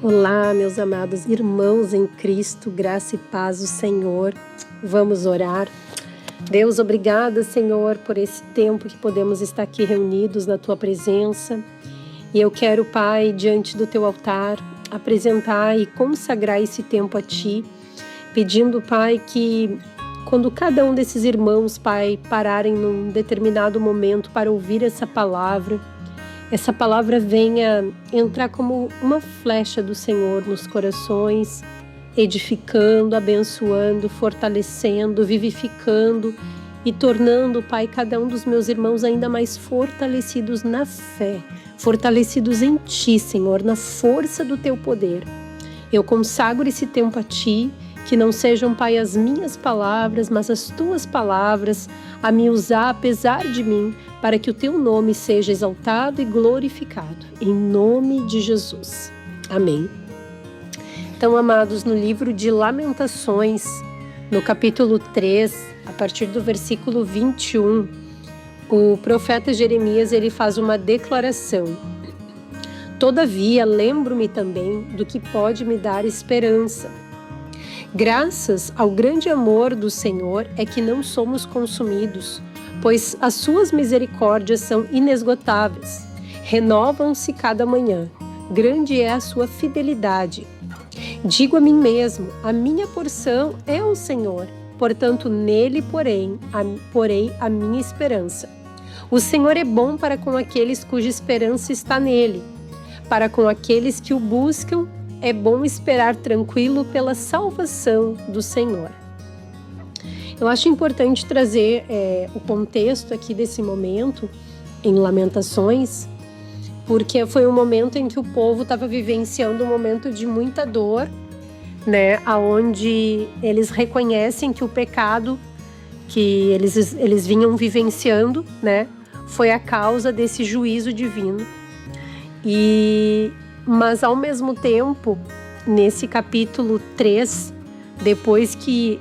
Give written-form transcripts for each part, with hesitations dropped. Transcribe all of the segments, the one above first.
Olá, meus amados irmãos em Cristo, graça e paz do Senhor. Vamos orar. Deus, obrigada, Senhor, por esse tempo que podemos estar aqui reunidos na Tua presença. E eu quero, Pai, diante do Teu altar, apresentar e consagrar esse tempo a Ti, pedindo, Pai, que quando cada um desses irmãos, Pai, pararem num determinado momento para ouvir essa palavra venha entrar como uma flecha do Senhor nos corações, edificando, abençoando, fortalecendo, vivificando e tornando, Pai, cada um dos meus irmãos ainda mais fortalecidos na fé, fortalecidos em Ti, Senhor, na força do Teu poder. Eu consagro esse tempo a Ti, que não sejam, Pai, as minhas palavras, mas as Tuas palavras a me usar apesar de mim, para que o Teu nome seja exaltado e glorificado, em nome de Jesus. Amém. Então, amados, no livro de Lamentações, no capítulo 3, a partir do versículo 21, o profeta Jeremias ele faz uma declaração. Todavia, lembro-me também do que pode me dar esperança. Graças ao grande amor do Senhor é que não somos consumidos, pois as suas misericórdias são inesgotáveis. Renovam-se cada manhã. Grande é a sua fidelidade. Digo a mim mesmo, a minha porção é o Senhor, portanto nele porei a minha esperança. O Senhor é bom para com aqueles cuja esperança está nele. Para com aqueles que o buscam, é bom esperar tranquilo pela salvação do Senhor. Eu acho importante trazer o contexto aqui desse momento em Lamentações, porque foi um momento em que o povo estava vivenciando um momento de muita dor, né, onde eles reconhecem que o pecado que eles vinham vivenciando, né, foi a causa desse juízo divino. Mas ao mesmo tempo, nesse capítulo 3, depois que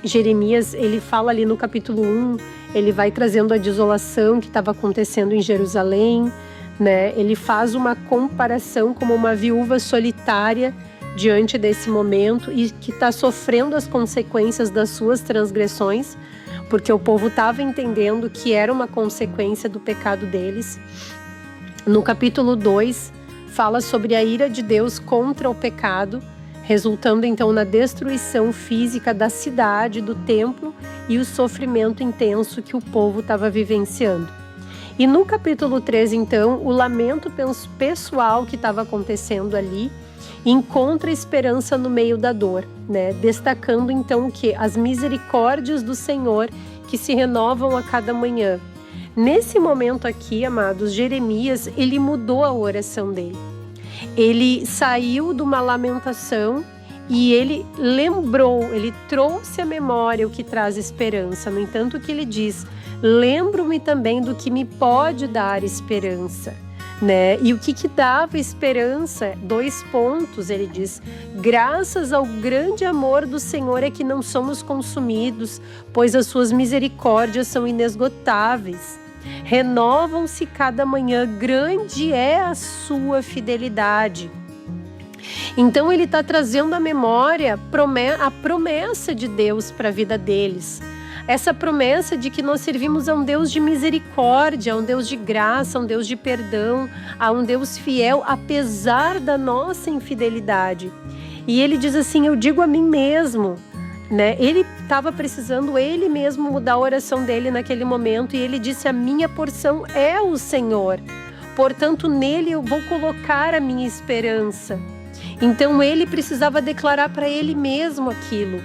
Jeremias ele fala ali no capítulo 1, ele vai trazendo a desolação que estava acontecendo em Jerusalém, né? Ele faz uma comparação como uma viúva solitária diante desse momento e que está sofrendo as consequências das suas transgressões, porque o povo estava entendendo que era uma consequência do pecado deles. No capítulo 2, fala sobre a ira de Deus contra o pecado, resultando então na destruição física da cidade, do templo e o sofrimento intenso que o povo estava vivenciando. E no capítulo 3, então, o lamento pessoal que estava acontecendo ali encontra esperança no meio da dor, né? Destacando então que as misericórdias do Senhor que se renovam a cada manhã. Nesse momento aqui, amados, Jeremias, ele mudou a oração dele. Ele saiu de uma lamentação e ele lembrou, ele trouxe à memória o que traz esperança. No entanto, o que ele diz, lembro-me também do que me pode dar esperança, né? E o que dava esperança? 2 pontos, ele diz, graças ao grande amor do Senhor é que não somos consumidos, pois as suas misericórdias são inesgotáveis. Renovam-se cada manhã, grande é a sua fidelidade. Então ele está trazendo à memória a promessa de Deus para a vida deles. Essa promessa de que nós servimos a um Deus de misericórdia, a um Deus de graça, a um Deus de perdão, a um Deus fiel, apesar da nossa infidelidade. E ele diz assim, eu digo a mim mesmo, né? Ele estava precisando ele mesmo mudar a oração dele naquele momento e ele disse, a minha porção é o Senhor, portanto nele eu vou colocar a minha esperança. Então ele precisava declarar para ele mesmo aquilo.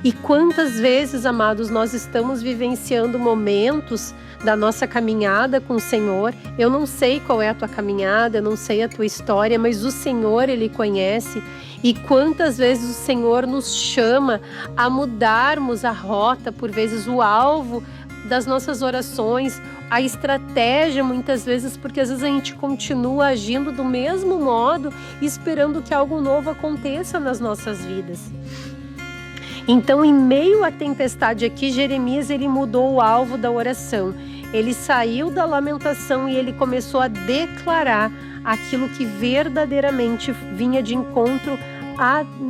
E quantas vezes, amados, nós estamos vivenciando momentos da nossa caminhada com o Senhor. Eu não sei qual é a tua caminhada, eu não sei a tua história, mas o Senhor, Ele conhece. E quantas vezes o Senhor nos chama a mudarmos a rota, por vezes o alvo das nossas orações, a estratégia muitas vezes, porque às vezes a gente continua agindo do mesmo modo, esperando que algo novo aconteça nas nossas vidas. Então, em meio à tempestade aqui, Jeremias ele mudou o alvo da oração. Ele saiu da lamentação e ele começou a declarar aquilo que verdadeiramente vinha de encontro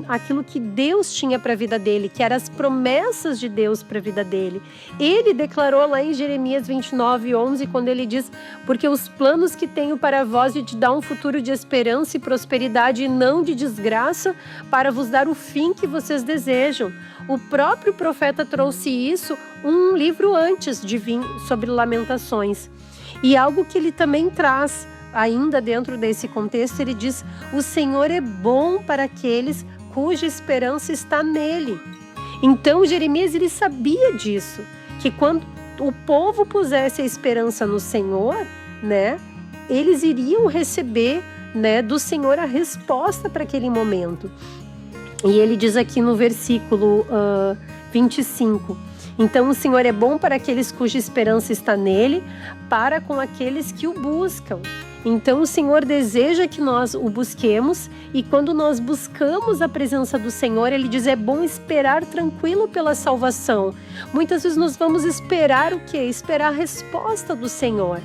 aquilo que Deus tinha para a vida dele, que eram as promessas de Deus para a vida dele. Ele declarou lá em Jeremias 29:11, quando ele diz: porque os planos que tenho para vós de te dar um futuro de esperança e prosperidade e não de desgraça, para vos dar o fim que vocês desejam. O próprio profeta trouxe isso um livro antes de vir sobre Lamentações. E algo que ele também traz ainda dentro desse contexto, ele diz: o Senhor é bom para aqueles cuja esperança está nele. Então Jeremias, ele sabia disso, que quando o povo pusesse a esperança no Senhor, né, eles iriam receber, né, do Senhor a resposta para aquele momento. E ele diz aqui no versículo 25: então o Senhor é bom para aqueles cuja esperança está nele, para com aqueles que o buscam. Então o Senhor deseja que nós o busquemos, e quando nós buscamos a presença do Senhor, ele diz: é bom esperar tranquilo pela salvação. Muitas vezes nós vamos esperar o quê? Esperar a resposta do Senhor.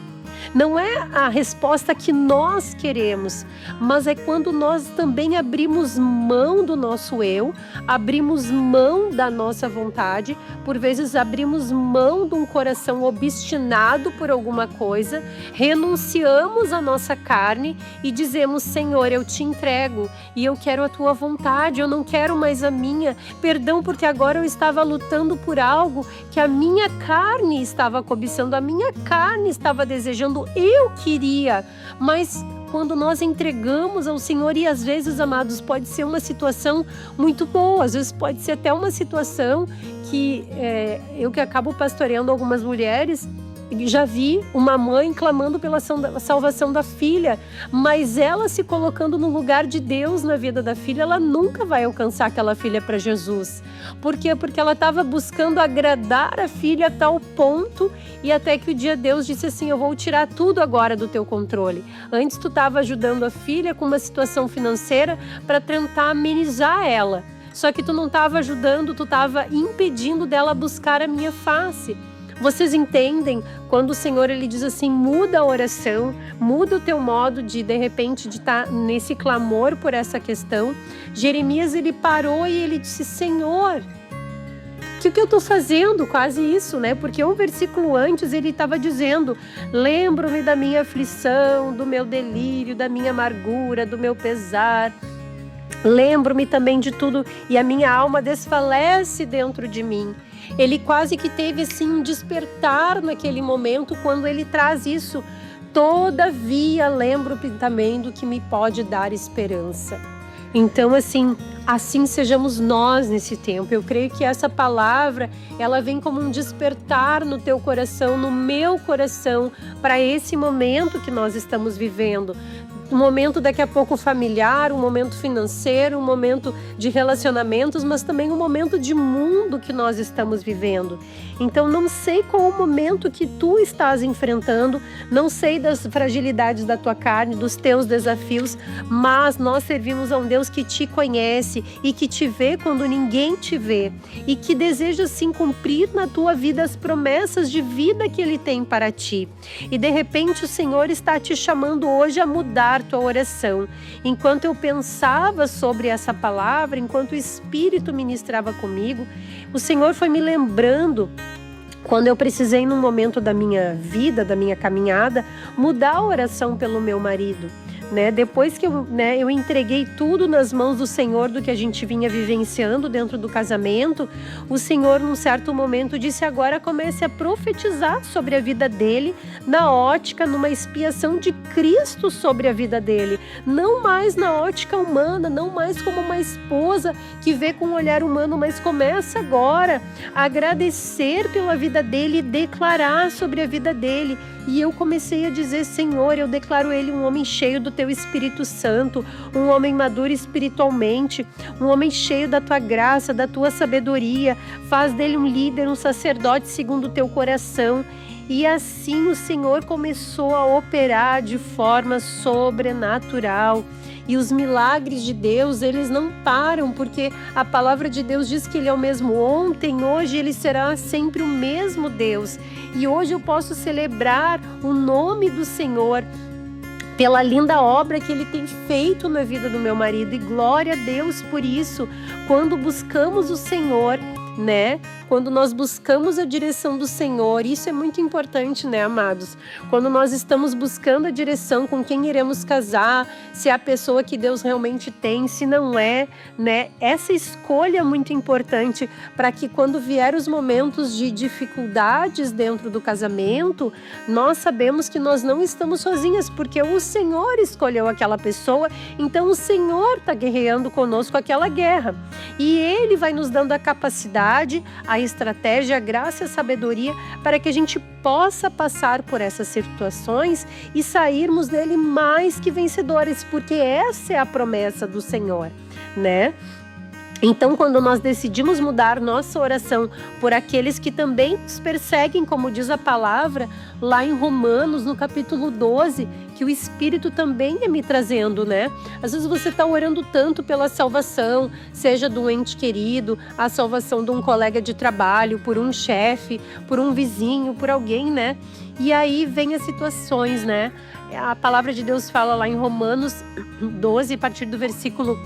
Não é a resposta que nós queremos, mas é quando nós também abrimos mão do nosso eu, abrimos mão da nossa vontade, por vezes abrimos mão de um coração obstinado por alguma coisa, renunciamos à nossa carne e dizemos: Senhor, eu te entrego e eu quero a tua vontade, eu não quero mais a minha. Perdão, porque agora eu estava lutando por algo que a minha carne estava cobiçando, a minha carne estava desejando, eu queria, mas quando nós entregamos ao Senhor, e às vezes, amados, pode ser uma situação muito boa, às vezes pode ser até uma situação que eu que acabo pastoreando algumas mulheres, já vi uma mãe clamando pela salvação da filha, mas ela se colocando no lugar de Deus na vida da filha, ela nunca vai alcançar aquela filha para Jesus. Por quê? Porque ela estava buscando agradar a filha a tal ponto, e até que o dia Deus disse assim: eu vou tirar tudo agora do teu controle. Antes tu estava ajudando a filha com uma situação financeira para tentar amenizar ela, só que tu não estava ajudando, tu estava impedindo dela buscar a minha face. Vocês entendem quando o Senhor, ele diz assim: muda a oração, muda o teu modo de repente, de estar nesse clamor por essa questão. Jeremias, ele parou e ele disse: Senhor, o que eu estou fazendo? Quase isso, né? Porque um versículo antes ele estava dizendo: lembro-me da minha aflição, do meu delírio, da minha amargura, do meu pesar. Lembro-me também de tudo e a minha alma desfalece dentro de mim. Ele quase que teve assim um despertar naquele momento quando ele traz isso. Todavia lembro-me também do que me pode dar esperança. Então assim sejamos nós nesse tempo. Eu creio que essa palavra, ela vem como um despertar no teu coração, no meu coração, para esse momento que nós estamos vivendo. Um momento daqui a pouco familiar, um momento financeiro, um momento de relacionamentos, mas também um momento de mundo que nós estamos vivendo. Então não sei qual o momento que tu estás enfrentando, não sei das fragilidades da tua carne, dos teus desafios, mas nós servimos a um Deus que te conhece e que te vê quando ninguém te vê, e que deseja sim cumprir na tua vida as promessas de vida que Ele tem para ti. E de repente o Senhor está te chamando hoje a mudar tua oração. Enquanto eu pensava sobre essa palavra, enquanto o Espírito ministrava comigo, o Senhor foi me lembrando quando eu precisei, num momento da minha vida, da minha caminhada, mudar a oração pelo meu marido. Depois que eu entreguei tudo nas mãos do Senhor, do que a gente vinha vivenciando dentro do casamento, o Senhor, num certo momento, disse: agora comece a profetizar sobre a vida dele, na ótica, numa expiação de Cristo sobre a vida dele, não mais na ótica humana, não mais como uma esposa que vê com um olhar humano, mas começa agora a agradecer pela vida dele e declarar sobre a vida dele. E eu comecei a dizer: Senhor, eu declaro ele um homem cheio do teu Espírito Santo, um homem maduro espiritualmente, um homem cheio da tua graça, da tua sabedoria. Faz dele um líder, um sacerdote segundo o teu coração. E assim o Senhor começou a operar de forma sobrenatural. E os milagres de Deus, eles não param, porque a palavra de Deus diz que Ele é o mesmo ontem, hoje, Ele será sempre o mesmo Deus. E hoje eu posso celebrar o nome do Senhor, pela linda obra que Ele tem feito na vida do meu marido, e glória a Deus por isso. Quando buscamos o Senhor, né? Quando nós buscamos a direção do Senhor, isso é muito importante, né, amados? Quando nós estamos buscando a direção com quem iremos casar, se é a pessoa que Deus realmente tem, se não é, né? Essa escolha é muito importante para que quando vier os momentos de dificuldades dentro do casamento, nós sabemos que nós não estamos sozinhas, porque o Senhor escolheu aquela pessoa, então o Senhor está guerreando conosco aquela guerra. E Ele vai nos dando a capacidade, a estratégia, a graça e a sabedoria para que a gente possa passar por essas situações e sairmos dele mais que vencedores, porque essa é a promessa do Senhor, né? Então, quando nós decidimos mudar nossa oração por aqueles que também nos perseguem, como diz a palavra lá em Romanos, no capítulo 12, que o Espírito também é me trazendo, né? Às vezes você está orando tanto pela salvação, seja do ente querido, a salvação de um colega de trabalho, por um chefe, por um vizinho, por alguém, né? E aí vem as situações, né? A palavra de Deus fala lá em Romanos 12, a partir do versículo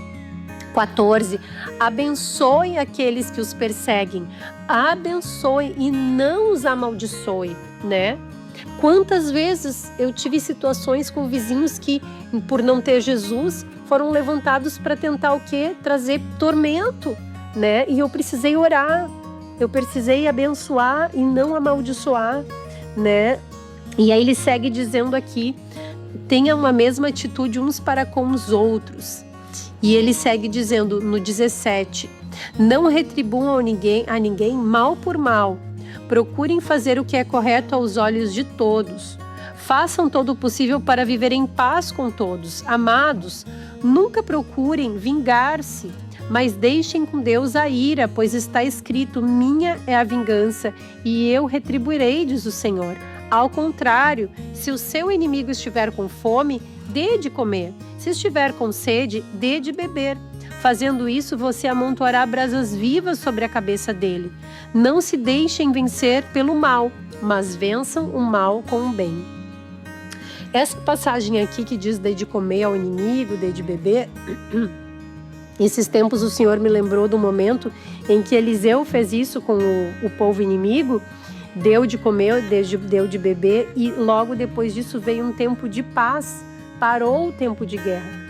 14, abençoe aqueles que os perseguem, abençoe e não os amaldiçoe, né? Quantas vezes eu tive situações com vizinhos que, por não ter Jesus, foram levantados para tentar o quê? Trazer tormento, né? E eu precisei orar, eu precisei abençoar e não amaldiçoar, né? E aí ele segue dizendo aqui, tenham a mesma atitude uns para com os outros. E ele segue dizendo no 17, não retribuam a ninguém mal por mal. Procurem fazer o que é correto aos olhos de todos. Façam todo o possível para viver em paz com todos. Amados, nunca procurem vingar-se, mas deixem com Deus a ira, pois está escrito, minha é a vingança e eu retribuirei, diz o Senhor. Ao contrário, se o seu inimigo estiver com fome, dê de comer. Se estiver com sede, dê de beber. Fazendo isso, você amontoará brasas vivas sobre a cabeça dele. Não se deixem vencer pelo mal, mas vençam o mal com o bem. Essa passagem aqui que diz dê de comer ao inimigo, dê de beber, esses tempos o Senhor me lembrou do momento em que Eliseu fez isso com o povo inimigo, deu de comer, deu de beber, e logo depois disso veio um tempo de paz, parou o tempo de guerra.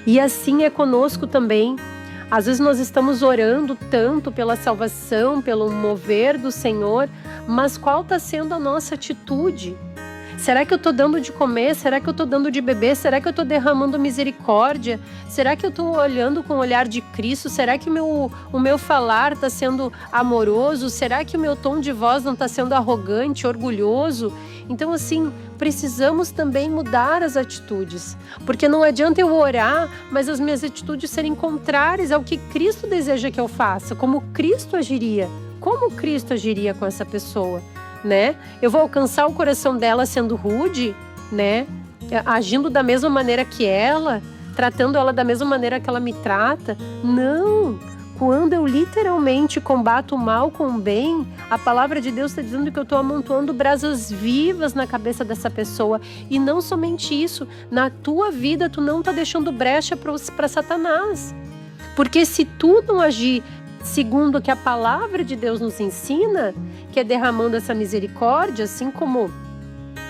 E assim é conosco também. Às vezes nós estamos orando tanto pela salvação, pelo mover do Senhor, mas qual está sendo a nossa atitude? Será que eu estou dando de comer? Será que eu estou dando de beber? Será que eu estou derramando misericórdia? Será que eu estou olhando com o olhar de Cristo? Será que o meu falar está sendo amoroso? Será que o meu tom de voz não está sendo arrogante, orgulhoso? Então, assim, precisamos também mudar as atitudes. Porque não adianta eu orar, mas as minhas atitudes serem contrárias ao que Cristo deseja que eu faça. Como Cristo agiria? Como Cristo agiria com essa pessoa? Né? Eu vou alcançar o coração dela sendo rude, né? Agindo da mesma maneira que ela, tratando ela da mesma maneira que ela me trata? Não! Quando eu literalmente combato o mal com o bem, a palavra de Deus está dizendo que eu estou amontoando brasas vivas na cabeça dessa pessoa. E não somente isso, na tua vida tu não está deixando brecha para Satanás. Porque se tu não agir segundo o que a palavra de Deus nos ensina, que é derramando essa misericórdia, assim como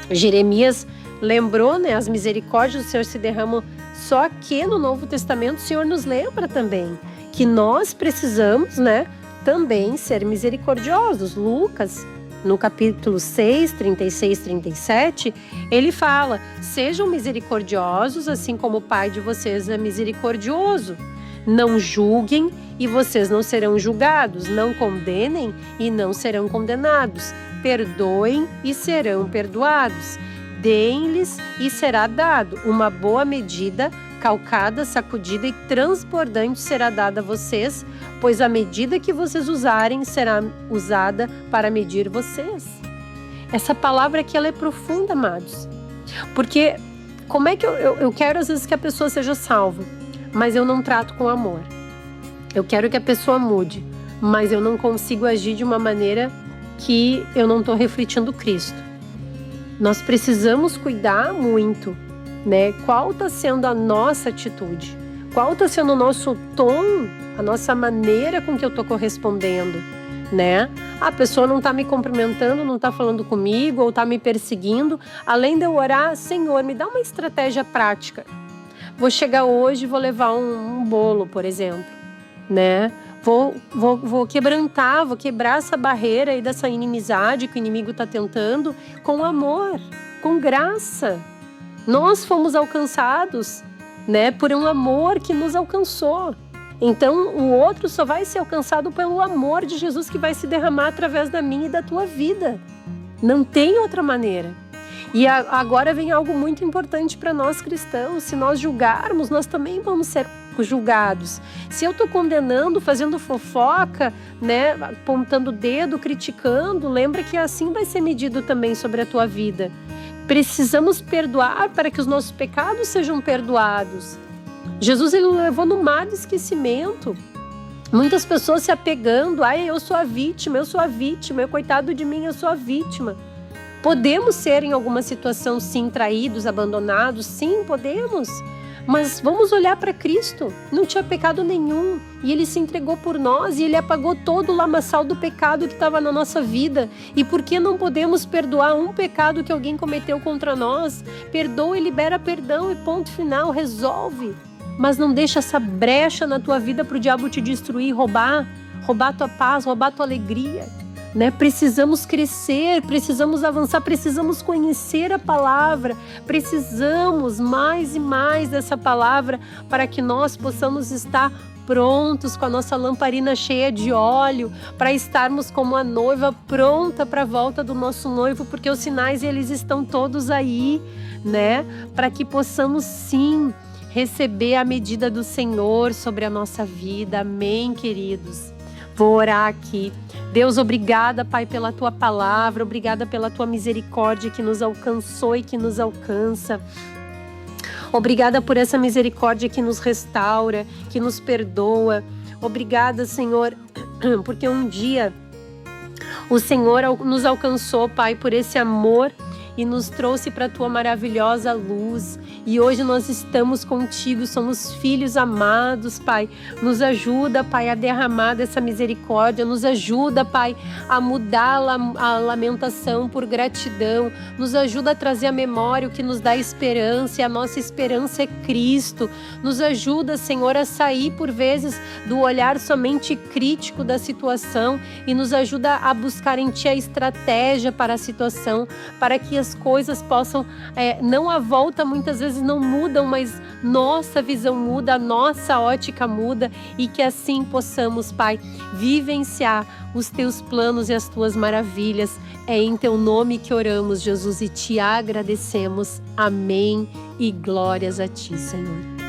Jeremias lembrou, né? As misericórdias do Senhor se derramam, só que no Novo Testamento o Senhor nos lembra também que nós precisamos, né, também ser misericordiosos. Lucas, no capítulo 6, 36, 37, ele fala, sejam misericordiosos, assim como o Pai de vocês é misericordioso. Não julguem e vocês não serão julgados. Não condenem e não serão condenados. Perdoem e serão perdoados. Deem-lhes e será dado. Uma boa medida, calcada, sacudida e transbordante será dada a vocês, pois a medida que vocês usarem será usada para medir vocês. Essa palavra aqui ela é profunda, amados. Porque como é que eu quero às vezes que a pessoa seja salva, mas eu não trato com amor. Eu quero que a pessoa mude, mas eu não consigo agir de uma maneira que eu não estou refletindo Cristo. Nós precisamos cuidar muito né? Qual está sendo a nossa atitude? Qual está sendo o nosso tom, a nossa maneira com que eu estou correspondendo, né? A pessoa não está me cumprimentando, não está falando comigo ou está me perseguindo. Além de eu orar, Senhor, me dá uma estratégia prática. Vou chegar hoje e vou levar um bolo, por exemplo, né? Vou quebrar essa barreira aí dessa inimizade que o inimigo está tentando com amor, com graça. Nós fomos alcançados, né, por um amor que nos alcançou. Então, o outro só vai ser alcançado pelo amor de Jesus que vai se derramar através da minha e da tua vida. Não tem outra maneira. E agora vem algo muito importante para nós cristãos. Se nós julgarmos, nós também vamos ser julgados. Se eu estou condenando, fazendo fofoca, né, apontando o dedo, criticando, lembra que assim vai ser medido também sobre a tua vida. Precisamos perdoar para que os nossos pecados sejam perdoados. Jesus, ele levou no mar de esquecimento. Muitas pessoas se apegando, eu sou a vítima, coitado de mim, eu sou a vítima. Podemos ser em alguma situação, sim, traídos, abandonados, sim, podemos. Mas vamos olhar para Cristo, não tinha pecado nenhum e Ele se entregou por nós e Ele apagou todo o lamaçal do pecado que estava na nossa vida. E por que não podemos perdoar um pecado que alguém cometeu contra nós? Perdoa e libera perdão e ponto final, resolve. Mas não deixa essa brecha na tua vida para o diabo te destruir, roubar tua paz, roubar tua alegria. Né? Precisamos crescer, precisamos avançar, precisamos conhecer a palavra, precisamos mais e mais dessa palavra para que nós possamos estar prontos com a nossa lamparina cheia de óleo, para estarmos como a noiva pronta para a volta do nosso noivo, porque os sinais eles estão todos aí, né? Para que possamos sim receber a medida do Senhor sobre a nossa vida. Amém, queridos? Vou orar aqui. Deus, obrigada, Pai, pela Tua palavra, obrigada pela Tua misericórdia que nos alcançou e que nos alcança. Obrigada por essa misericórdia que nos restaura, que nos perdoa. Obrigada, Senhor, porque um dia o Senhor nos alcançou, Pai, por esse amor e nos trouxe para a Tua maravilhosa luz. E hoje nós estamos contigo, somos filhos amados, Pai. Nos ajuda, Pai, a derramar dessa misericórdia. Nos ajuda, Pai, a mudar a lamentação por gratidão. Nos ajuda a trazer a memória o que nos dá esperança. E a nossa esperança é Cristo. Nos ajuda, Senhor, a sair por vezes do olhar somente crítico da situação e nos ajuda a buscar em Ti a estratégia para a situação, para que as coisas possam, não a volta muitas vezes não mudam, mas nossa visão muda, a nossa ótica muda e que assim possamos, Pai, vivenciar os Teus planos e as Tuas maravilhas. É em Teu nome que oramos, Jesus, e Te agradecemos. Amém e glórias a Ti, Senhor.